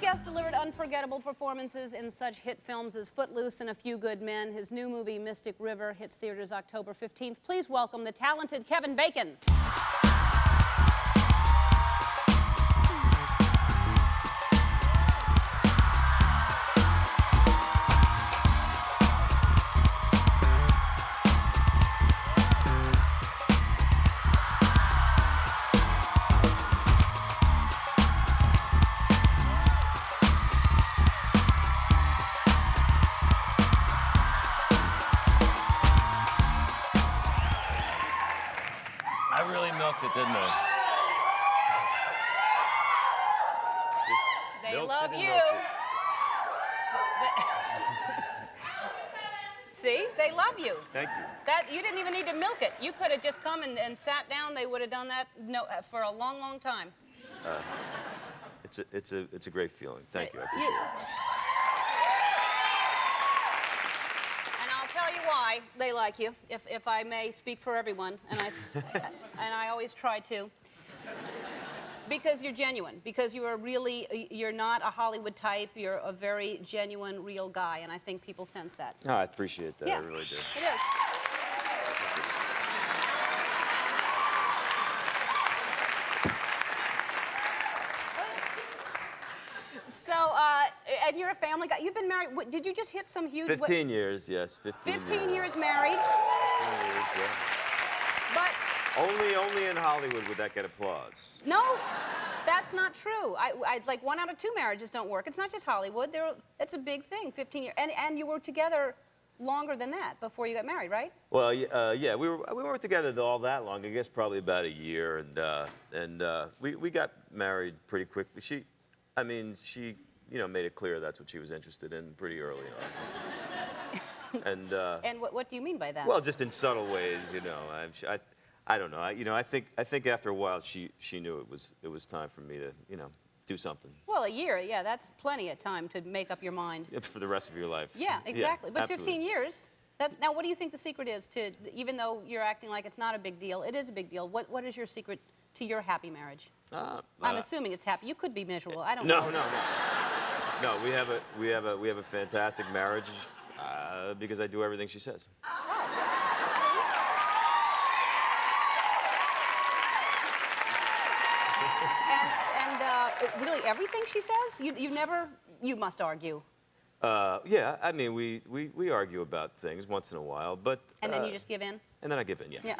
guest delivered unforgettable performances in such hit films as Footloose and A Few Good Men. His new movie, Mystic River, hits theaters October 15th. Please welcome the talented Kevin Bacon. I really milked it, didn't I? They love you. See, they love you. Thank you. That you didn't even need to milk it. You could have just come and sat down. They would have done that for a long, long time. It's a great feeling. Thank you. I appreciate it. And I'll tell you why they like you, if I may speak for everyone, and I always try to. Because you're genuine. Because you're not a Hollywood type. You're a very genuine, real guy, and I think people sense that. Oh, I appreciate that. Yeah, I really do. It is. So, and you're a family guy. You've been married. Did you just hit some huge? 15 years, yes. 15 years married. 15 years, yeah. But Only in Hollywood would that get applause. no, that's not true. It's like 1 out of 2 marriages don't work. It's not just Hollywood. It's a big thing. 15 years, and you were together longer than that before you got married, right? Well, yeah, we weren't together all that long. I guess probably about a year, and we got married pretty quickly. She made it clear that's what she was interested in pretty early on. And what do you mean by that? Well, just in subtle ways, I don't know. I think after a while she knew it was time for me to do something. Well, a year, yeah, that's plenty of time to make up your mind. For the rest of your life. Yeah, exactly. Yeah, but 15 years. Now, what do you think the secret is to? Even though you're acting like it's not a big deal, it is a big deal. What is your secret to your happy marriage? I'm assuming it's happy. You could be miserable. I don't know. No. We have a fantastic marriage because I do everything she says. And really everything she says? You must argue. Yeah, I mean, we argue about things once in a while, but... And then you just give in? And then I give in, yeah. Yeah.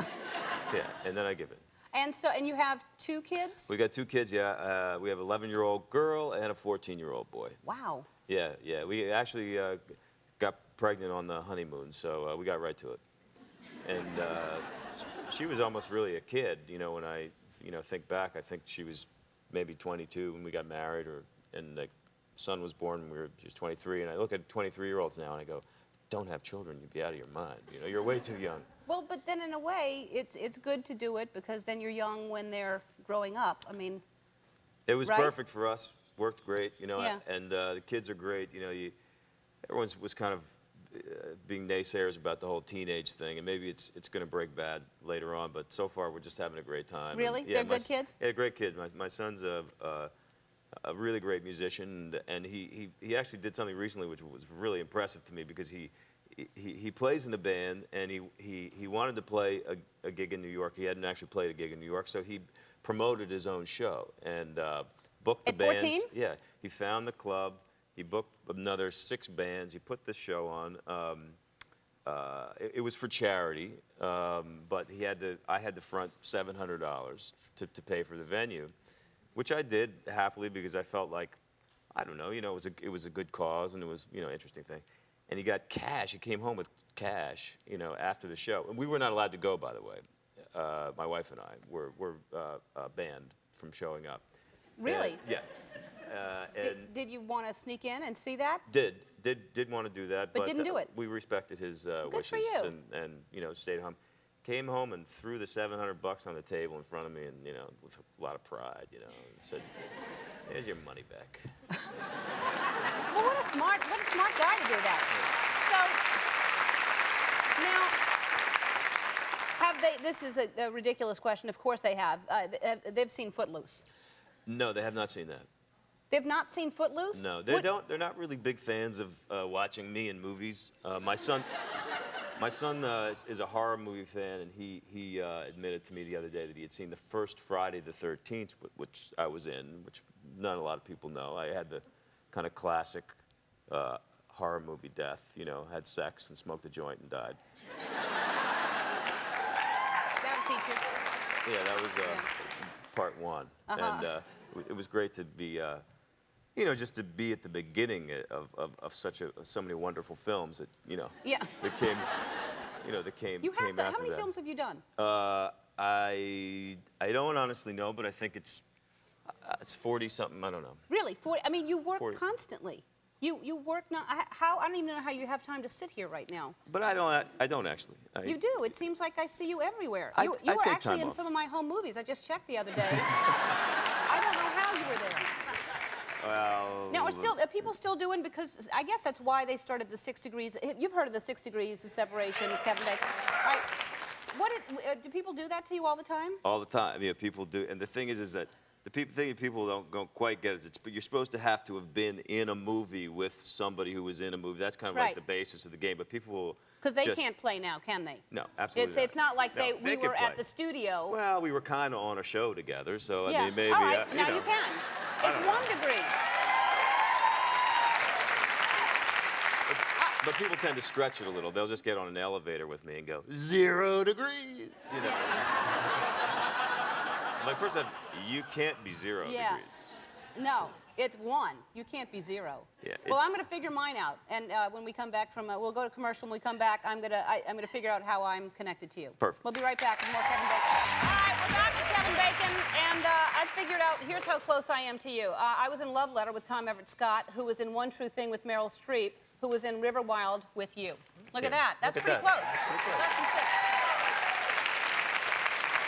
Yeah, and then I give in. And you have 2 kids? We got 2 kids, yeah. We have an 11-year-old girl and a 14-year-old boy. Wow. Yeah. We actually got pregnant on the honeymoon, so we got right to it. And she was almost really a kid, when I think back. I think she was maybe 22 when we got married, and the son was born when she was 23. And I look at 23-year-olds now and I go, don't have children, you'd be out of your mind. You're way too young. Well, but then in a way, it's good to do it because then you're young when they're growing up. I mean, it was right? perfect for us. Worked great, Yeah. And the kids are great. Everyone was kind of being naysayers about the whole teenage thing, and maybe it's going to break bad later on. But so far, we're just having a great time. Really? And, yeah, They're good kids? Yeah, great kid. My son's a really great musician, and he actually did something recently which was really impressive to me because he plays in a band, and he wanted to play a gig in New York. He hadn't actually played a gig in New York, so he promoted his own show and booked the bands. 14? Yeah, he found the club. He booked another 6 bands. He put the show on. It was for charity, but I had to front $700 to pay for the venue, which I did happily because I felt like, I don't know, it was a good cause and it was, interesting thing. And he got cash. He came home with cash, after the show. And we were not allowed to go, by the way. My wife and I were banned from showing up. Really? Yeah. Did you want to sneak in and see that? Did want to do that, but didn't do it. We respected his Good wishes for you. and stayed home. Came home and threw the $700 on the table in front of me, and with a lot of pride, and said, "Here's your money back." Well, what a smart guy to do that. So now, this is a ridiculous question. Of course they have. They've seen Footloose. No, they have not seen that. They've not seen Footloose? No, they don't. They're not really big fans of watching me in movies. My son is a horror movie fan, and he admitted to me the other day that he had seen the first Friday the 13th, which I was in, which not a lot of people know. I had the kind of classic horror movie death, you know, had sex and smoked a joint and died. That'll teach you. Yeah, that was part one. And it was great to be, you know, just to be at the beginning of so many wonderful films that, you know, that came, you know, that came after that. How many films have you done? I don't honestly know, but I think it's 40-something, I don't know. Really? 40? I mean, you work 40. constantly. You work now. How? I don't even know how you have time to sit here right now. But I don't actually. You do. It seems like I see you everywhere. I You were take actually time in off. some of my home movies. I just checked the other day. I don't know how you were there. Well, Now, are people still doing, because I guess that's why they started the 6 Degrees. You've heard of the 6 Degrees of Separation, Kevin Bacon. All right. Do people do that to you all the time? all the time. Yeah, people do. And the thing is that the thing that people don't quite get is you're supposed to have been in a movie with somebody who was in a movie. That's kind of like Right. the basis of the game. But people will Because they just, can't play now, can they? No, absolutely It's not like No, we can were at play. the studio. Well, we were kind of on a show together, so Yeah. I mean, maybe. All right, now know. you can. It's 1 degree. But people tend to stretch it a little. They'll just get on an elevator with me and go 0 degrees. You know. Like first, you can't be 0 Yeah. degrees. No, it's 1. You can't be 0. Yeah, Well, I'm going to figure mine out, and when we come back from, we'll go to commercial. When we come back, I'm gonna figure out how I'm connected to you. Perfect. We'll be right back with more Kevin Bacon. All right, we're back with Kevin Bacon, and I figured out. Here's how close I am to you. I was in Love Letter with Tom Everett Scott, who was in One True Thing with Meryl Streep, who was in River Wild with you. Look at that. That's Look at pretty that. close. That's pretty close. Less than 6.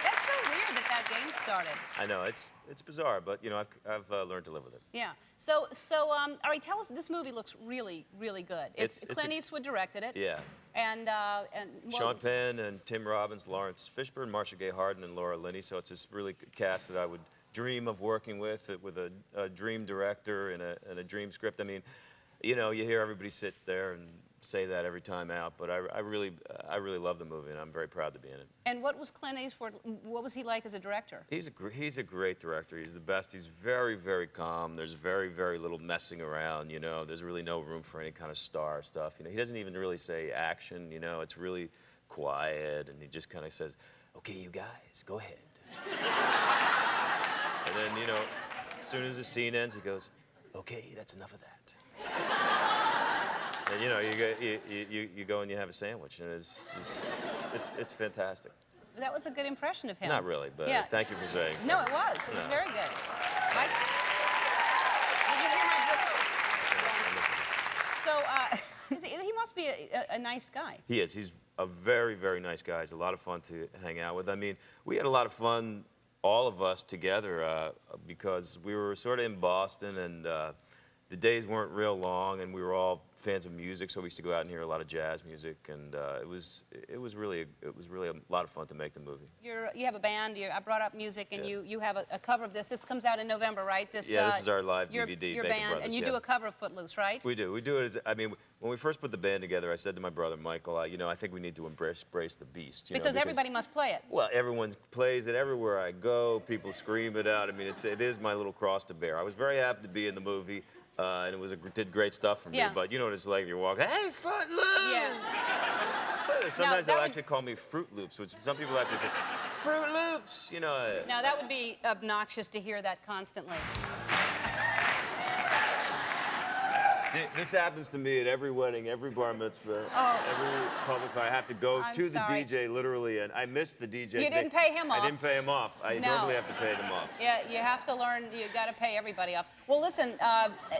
That's so weird that game started. I know it's bizarre, but you know I've learned to live with it. Yeah. So, all right, tell us. This movie looks really, really good. It's Clint Eastwood directed it. Yeah. And well, Sean Penn and Tim Robbins, Lawrence Fishburne, Marcia Gay Harden, and Laura Linney. So it's this really good cast that I would dream of working with a dream director and a dream script. I mean, you know, you hear everybody sit there and say that every time out, but I really love the movie, and I'm very proud to be in it. And what was Clint Eastwood? What was he like as a director? He's a great director. He's the best. He's very, very calm. There's very, very little messing around. You know, there's really no room for any kind of star stuff. You know, he doesn't even really say action. You know, it's really quiet, and he just kind of says, "Okay, you guys, go ahead." And then, you know, as soon as the scene ends, he goes, "Okay, that's enough of that." And you know, you go and you have a sandwich, and it's fantastic. That was a good impression of him. Not really, but Yeah. thank you for saying so. No, it was. It was No. very good. Did you hear my So, he must be a nice guy. He is. He's a very, very nice guy. He's a lot of fun to hang out with. I mean, we had a lot of fun, all of us together, because we were sort of in Boston, and the days weren't real long, and we were all fans of music, so we used to go out and hear a lot of jazz music, and it was really a lot of fun to make the movie. You have a band. I brought up music, and Yeah. you have a cover of this. This comes out in November, right? This This is our live your, DVD. Your Bacon band, Brothers, and you yeah. do a cover of Footloose, right? We do. We do it as, I mean, when we first put the band together, I said to my brother Michael, you know, I think we need to embrace the beast. You know, Because everybody must play it. Well, everyone plays it everywhere I go. People scream it out. I mean, it is my little cross to bear. I was very happy to be in the movie, and it did great stuff for me. Yeah. But you know what it's like? You walk, hey, Footloose! Yeah. Sometimes that they'll would- actually call me Fruit Loops, which some people actually think, Fruit Loops! You know. Now, that would be obnoxious to hear that constantly. See, this happens to me at every wedding, every bar mitzvah, Oh. every public. I have to go I'm to sorry. the DJ literally, and I missed the DJ. You didn't pay him off. I didn't pay him off. I No. normally have to pay them off. Yeah, you have to learn. You got to pay everybody off. Well, listen,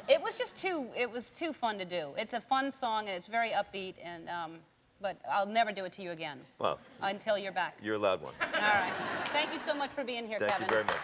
it was too fun to do. It's a fun song, and it's very upbeat, and but I'll never do it to you again. Well, Until you're back. you're a loud one. All right. Thank you so much for being here, Thank Kevin. you very much.